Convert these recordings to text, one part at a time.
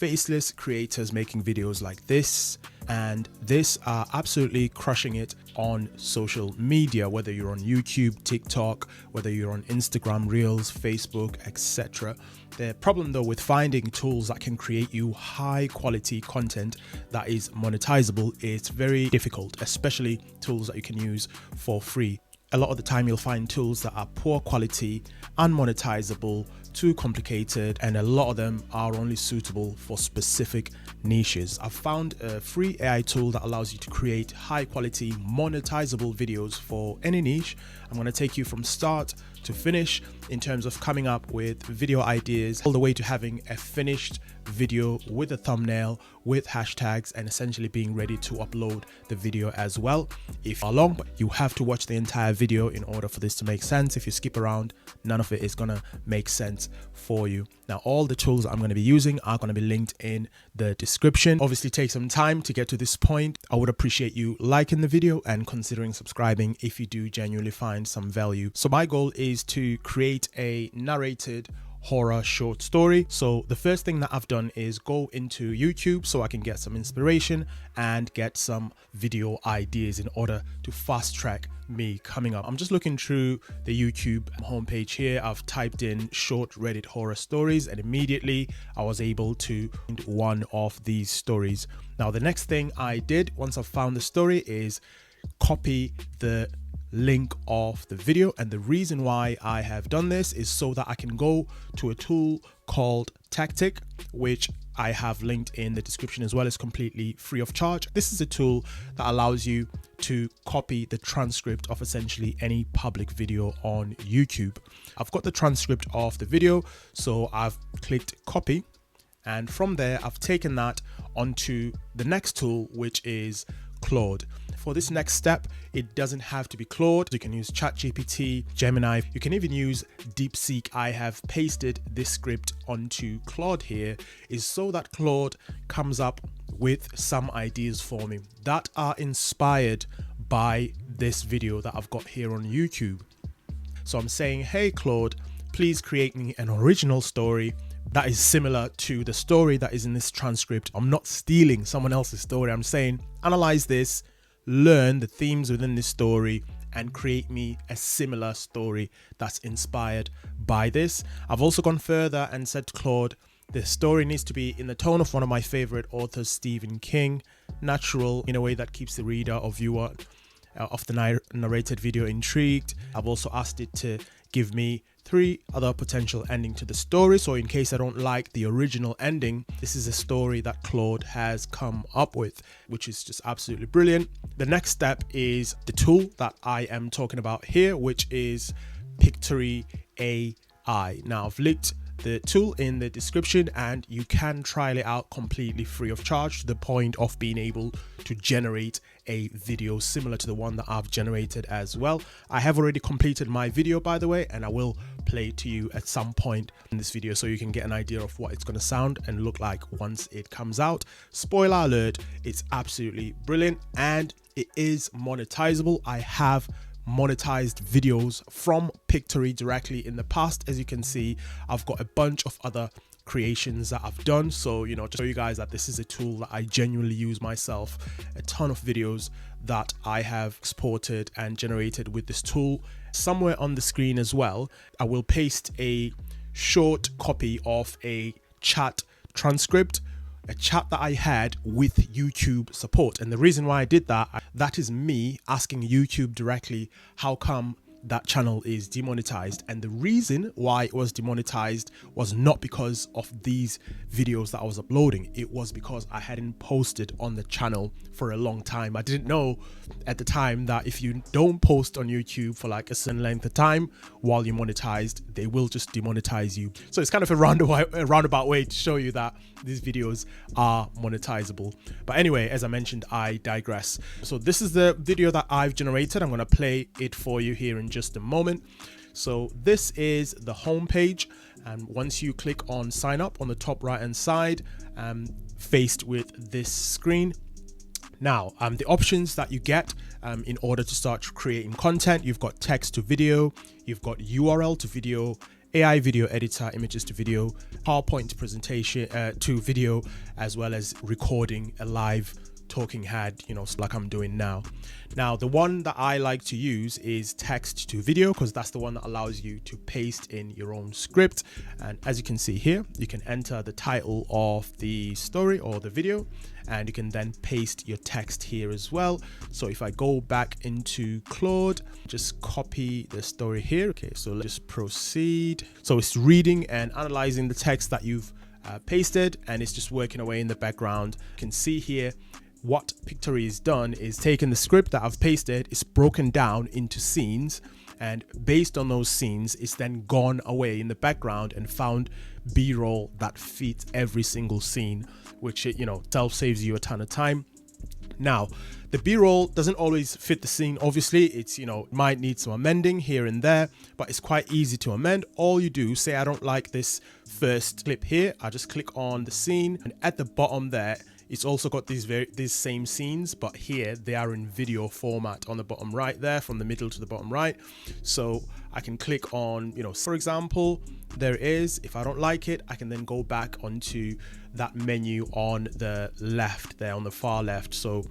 faceless creators making videos like this and this are absolutely crushing it on social media, whether you're on YouTube, TikTok, whether you're on Instagram Reels, Facebook, etc. The problem though with finding tools that can create you high quality content that is monetizable, it's very difficult, especially tools that you can use for free. A lot of the time you'll find tools that are poor quality, unmonetizable, too complicated, and a lot of them are only suitable for specific niches. I've found a free AI tool that allows you to create high quality monetizable videos for any niche. I'm going to take you from start to finish in terms of coming up with video ideas all the way to having a finished video with a thumbnail, with hashtags, and essentially being ready to upload the video as well. If you're long, you have to watch the entire video in order for this to make sense. If you skip around, none of it is gonna make sense for you. Now, all the tools I'm going to be using are going to be linked in the description. Obviously, take some time to get to this point. I would appreciate you liking the video and considering subscribing if you do genuinely find some value. So my goal is to create a narrated horror short story. So the first thing that I've done is go into YouTube so I can get some inspiration and get some video ideas in order to fast track me coming up. I'm just looking through the YouTube homepage here. I've typed in short Reddit horror stories and immediately I was able to find one of these stories. Now the next thing I did once I found the story is copy the link of the video, and the reason why I have done this is so that I can go to a tool called Tactic, which I have linked in the description as well. It's completely free of charge. This is a tool that allows you to copy the transcript of essentially any public video on YouTube. I've got the transcript of the video, so I've clicked copy, and from there I've taken that onto the next tool, which is Claude. For this next step, it doesn't have to be Claude. You can use ChatGPT, Gemini. You can even use DeepSeek. I have pasted this script onto Claude here, is so that Claude comes up with some ideas for me that are inspired by this video that I've got here on YouTube. So I'm saying, hey Claude, please create me an original story that is similar to the story that is in this transcript. I'm not stealing someone else's story. I'm saying, analyze this, learn the themes within this story, and create me a similar story that's inspired by this. I've also gone further and said to Claude, the story needs to be in the tone of one of my favorite authors, Stephen King, natural, in a way that keeps the reader or viewer of the narrated video intrigued. I've also asked it to give me 3 other potential ending to the story, so in case I don't like the original ending, this is a story that Claude has come up with, which is just absolutely brilliant. The next step is the tool that I am talking about here, which is Pictory AI. Now I've linked the tool in the description and you can trial it out completely free of charge, to the point of being able to generate a video similar to the one that I've generated as well. I have already completed my video, by the way, and I will play it to you at some point in this video so you can get an idea of what it's going to sound and look like once it comes out. Spoiler alert, it's absolutely brilliant and it is monetizable. I have monetized videos from Pictory directly in the past. As you can see, I've got a bunch of other creations that I've done, so just show you guys that this is a tool that I genuinely use myself. A ton of videos that I have exported and generated with this tool. Somewhere on the screen as well, I will paste a short copy of a chat transcript, a chat that I had with YouTube support. And the reason why I did that, that is me asking YouTube directly, how come that channel is demonetized? And the reason why it was demonetized was not because of these videos that I was uploading. It was because I hadn't posted on the channel for a long time. I didn't know at the time that if you don't post on YouTube for like a certain length of time while you're monetized, they will just demonetize you. So it's kind of a roundabout way to show you that these videos are monetizable. But anyway, as I mentioned, I digress. So this is the video that I've generated. I'm going to play it for you here in just a moment. So this is the home page, and once you click on sign up on the top right hand side, faced with this screen. Now, the options that you get in order to start creating content, you've got text to video, you've got URL to video, AI video editor, images to video, PowerPoint presentation to video, as well as recording a live talking head, like I'm doing now. Now, the one that I like to use is text to video, because that's the one that allows you to paste in your own script. And as you can see here, you can enter the title of the story or the video, and you can then paste your text here as well. So if I go back into Claude, just copy the story here. Okay, so let's just proceed. So it's reading and analyzing the text that you've pasted, and it's just working away in the background. You can see here what Pictory has done is taken the script that I've pasted, it's broken down into scenes, and based on those scenes, it's then gone away in the background and found B-roll that fits every single scene, which self saves you a ton of time. Now, the B-roll doesn't always fit the scene. Obviously, it's might need some amending here and there, but it's quite easy to amend. All you do, say I don't like this first clip here, I just click on the scene, and at the bottom there, it's also got these same scenes, but here they are in video format on the bottom right there, from the middle to the bottom right. So I can click on, for example, there it is. If I don't like it, I can then go back onto that menu on the left there, on the far left. So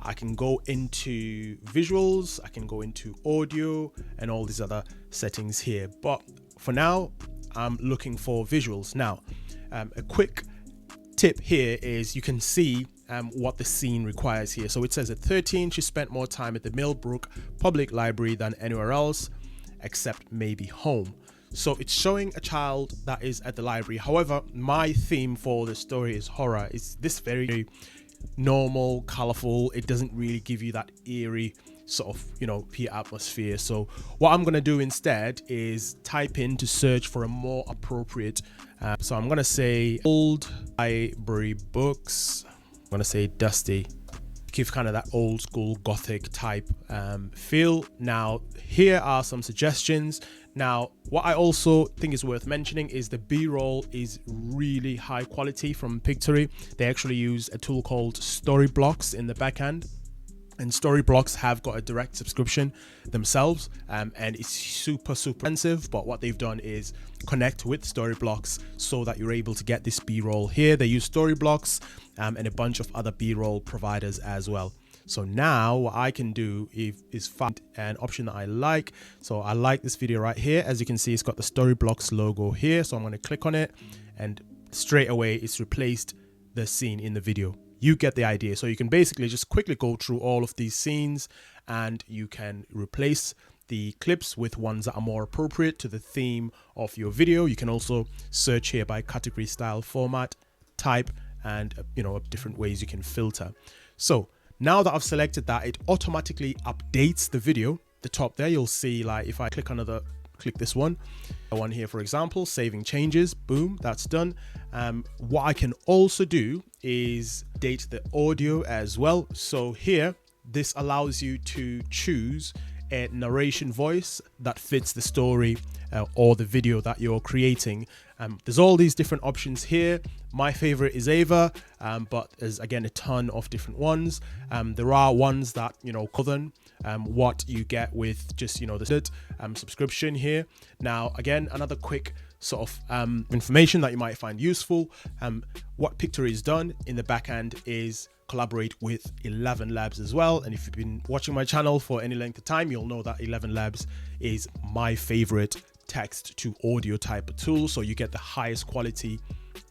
I can go into visuals, I can go into audio and all these other settings here. But for now, I'm looking for visuals. Now, a quick tip here is you can see what the scene requires here. So it says at 13, she spent more time at the Millbrook Public Library than anywhere else except maybe home. So it's showing a child that is at the library. However, my theme for the story is horror. It's this very normal, colorful. It doesn't really give you that eerie sort of peer atmosphere. So what I'm going to do instead is type in to search for a more appropriate so I'm going to say old library books. I'm going to say dusty, give kind of that old school gothic type feel. Now here are some suggestions. Now what I also think is worth mentioning is the B-roll is really high quality from Pictory. They actually use a tool called Storyblocks in the backend, and Storyblocks have got a direct subscription themselves, and it's super expensive. But what they've done is connect with Storyblocks so that you're able to get this B-roll here. They use Storyblocks and a bunch of other B-roll providers as well. So now what I can do is find an option that I like. So I like this video right here. As you can see, it's got the Storyblocks logo here. So I'm going to click on it, and straight away it's replaced the scene in the video. You get the idea. So you can basically just quickly go through all of these scenes, and you can replace the clips with ones that are more appropriate to the theme of your video. You can also search here by category, style, format, type, and different ways you can filter. So now that I've selected that, it automatically updates the video. The top there, you'll see, like if I click this one here, for example, saving changes, boom, that's done. What I can also do is date the audio as well. So here, this allows you to choose a narration voice that fits the story or the video that you're creating. There's all these different options here. My favorite is Ava, but there's again a ton of different ones. There are ones that cover what you get with just the subscription here. Now again, another quick sort of information that you might find useful. What Pictory has done in the back end is collaborate with 11 Labs as well. And if you've been watching my channel for any length of time, you'll know that 11 Labs is my favorite text to audio type of tool. So you get the highest quality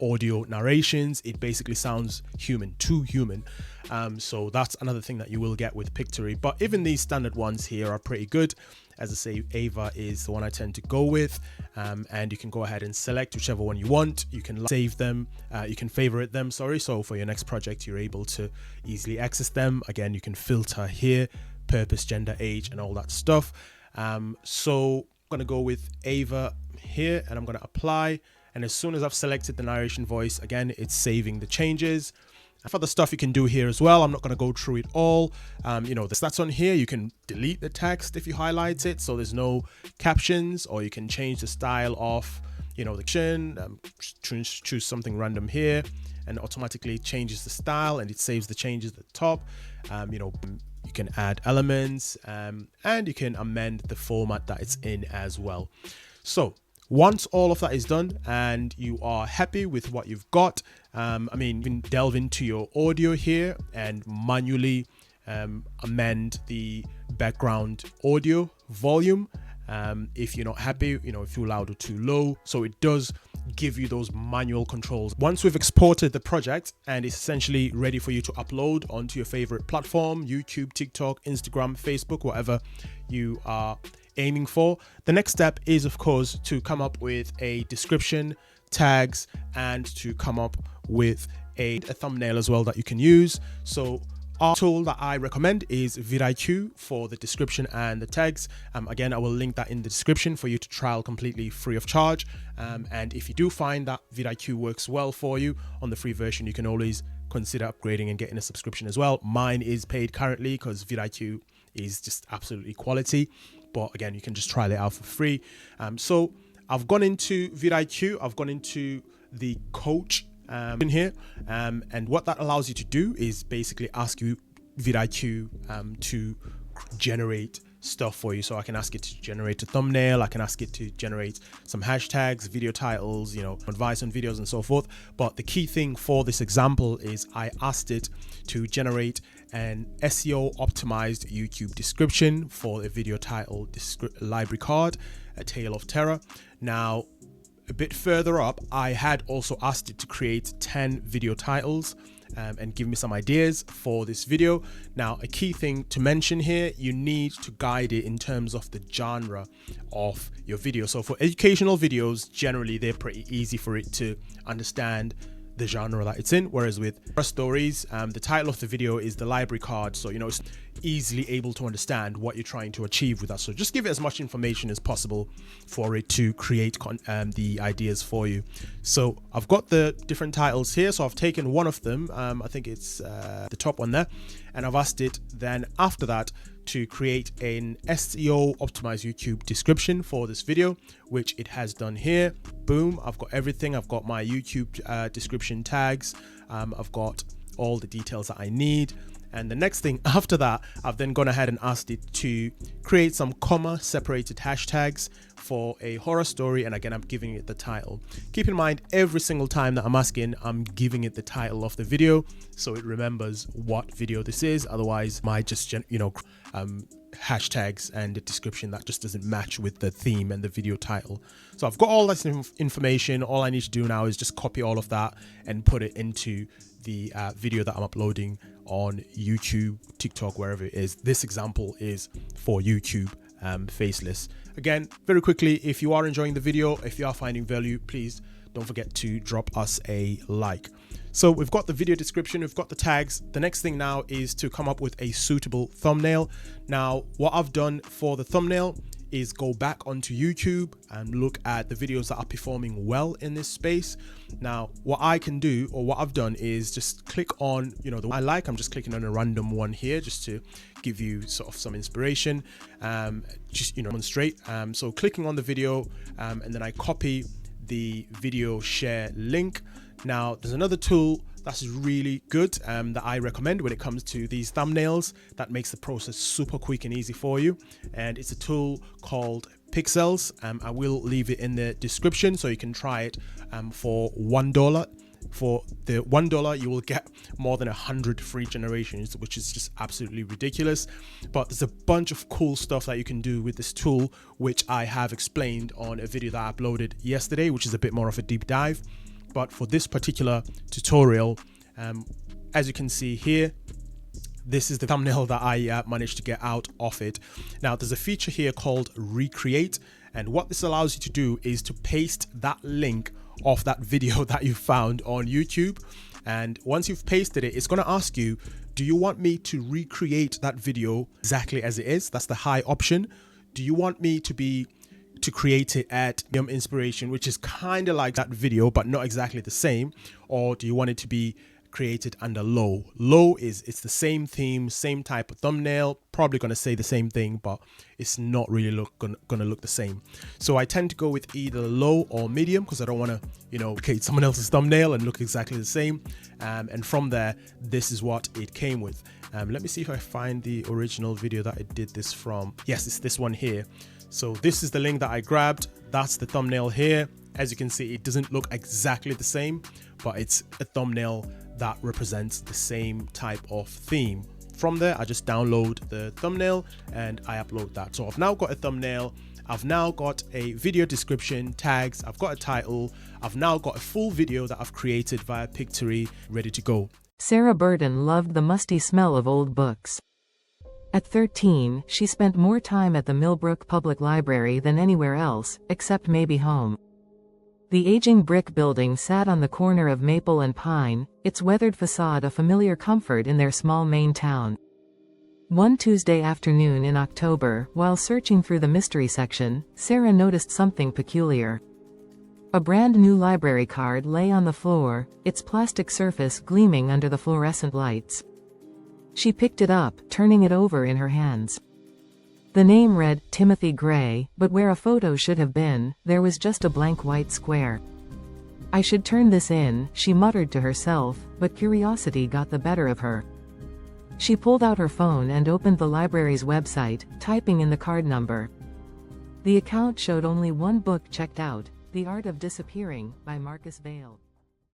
audio narrations. It basically sounds human to human. So that's another thing that you will get with Pictory. But even these standard ones here are pretty good. As I say, Ava is the one I tend to go with, and you can go ahead and select whichever one you want. You can save them, you can favorite them, sorry. So for your next project, you're able to easily access them. Again, you can filter here, purpose, gender, age, and all that stuff. So I'm gonna go with Ava here, and I'm gonna apply. And as soon as I've selected the narration voice, again, it's saving the changes. For the stuff you can do here as well, I'm not going to go through it all. The stats on here, you can delete the text if you highlight it, so there's no captions, or you can change the style of, the caption, choose something random here, and automatically changes the style, and it saves the changes at the top. You can add elements, and you can amend the format that it's in as well. So Once all of that is done and you are happy with what you've got, you can delve into your audio here and manually amend the background audio volume if you're not happy, if you're loud or too low. So it does give you those manual controls. Once we've exported the project and it's essentially ready for you to upload onto your favorite platform, YouTube, TikTok, Instagram, Facebook, whatever you are aiming for, the next step is, of course, to come up with a description, tags, and to come up with a thumbnail as well that you can use. So our tool that I recommend is vidIQ for the description and the tags. Again, I will link that in the description for you to trial completely free of charge. And if you do find that vidIQ works well for you on the free version, you can always consider upgrading and getting a subscription as well. Mine is paid currently because vidIQ is just absolutely quality. But again, you can just trial it out for free. So I've gone into vidIQ, I've gone into the coach in here, and what that allows you to do is basically ask you vidIQ to generate stuff for you. So I can ask it to generate a thumbnail, I can ask it to generate some hashtags, video titles, advice on videos and so forth. But the key thing for this example is I asked it to generate an SEO optimized YouTube description for a video title library card, A Tale of Terror. Now, a bit further up, I had also asked it to create 10 video titles and give me some ideas for this video. Now, a key thing to mention here, you need to guide it in terms of the genre of your video. So for educational videos, generally they're pretty easy for it to understand the genre that it's in, whereas with stories, the title of the video is the library card, so it's easily able to understand what you're trying to achieve with that. So just give it as much information as possible for it to create the ideas for you. So I've got the different titles here, so I've taken one of them, I think it's the top one there, and I've asked it then after that to create an SEO optimized YouTube description for this video, which it has done here. Boom, I've got everything. I've got my YouTube description tags. I've got all the details that I need. And the next thing after that, I've then gone ahead and asked it to create some comma separated hashtags for a horror story. And again, I'm giving it the title. Keep in mind, every single time that I'm asking, I'm giving it the title of the video, so it remembers what video this is. Otherwise, my just, hashtags and the description that just doesn't match with the theme and the video title. So I've got all this information. All I need to do now is just copy all of that and put it into the video that I'm uploading on YouTube, TikTok, wherever it is. This example is for YouTube, Faceless. Again, very quickly, if you are enjoying the video, if you are finding value, please don't forget to drop us a like. So we've got the video description, we've got the tags. The next thing now is to come up with a suitable thumbnail. Now, what I've done for the thumbnail is go back onto YouTube and look at the videos that are performing well in this space. Now, what I can do, or what I've done, is just click on, the one I like. I'm just clicking on a random one here just to give you sort of some inspiration, demonstrate. So clicking on the video, and then I copy the video share link. Now, there's another tool that's really good that I recommend when it comes to these thumbnails that makes the process super quick and easy for you. And it's a tool called Pixels. I will leave it in the description so you can try it for $1. For the $1, you will get more than 100 free generations, which is just absolutely ridiculous. But there's a bunch of cool stuff that you can do with this tool, which I have explained on a video that I uploaded yesterday, which is a bit more of a deep dive. But for this particular tutorial, as you can see here, this is the thumbnail that I managed to get out of it. Now, there's a feature here called Recreate, and what this allows you to do is to paste that link of that video that you found on YouTube. And once you've pasted it, it's going to ask you, do you want me to recreate that video exactly as it is? That's the high option. Do you want me to create it at inspiration, which is kind of like that video, but not exactly the same? Or do you want it to be created under low? Low is, it's the same theme, same type of thumbnail, probably going to say the same thing, but it's not really going to look the same. So I tend to go with either low or medium because I don't want to, create someone else's thumbnail and look exactly the same. And from there, this is what it came with. Let me see if I find the original video that I did this from. Yes, it's this one here. So this is the link that I grabbed. that's the thumbnail here. As you can see, it doesn't look exactly the same, but it's a thumbnail that represents the same type of theme. From there, I just download the thumbnail and I upload that. So I've now got a thumbnail, I've now got a video description, tags, I've got a title, I've now got a full video that I've created via Pictory ready to go. Sarah Burton loved the musty smell of old books. At 13, she spent more time at the Millbrook Public Library than anywhere else, except maybe home. The aging brick building sat on the corner of Maple and Pine, its weathered facade a familiar comfort in their small Maine town. One Tuesday afternoon in October, while searching through the mystery section, Sarah noticed something peculiar. A brand new library card lay on the floor, its plastic surface gleaming under the fluorescent lights. She picked it up, turning it over in her hands. The name read Timothy Gray, but where a photo should have been, there was just a blank white square. "I should turn this in," she muttered to herself, but curiosity got the better of her. She pulled out her phone and opened the library's website, typing in the card number. The account showed only one book checked out, The Art of Disappearing, by Marcus Vail.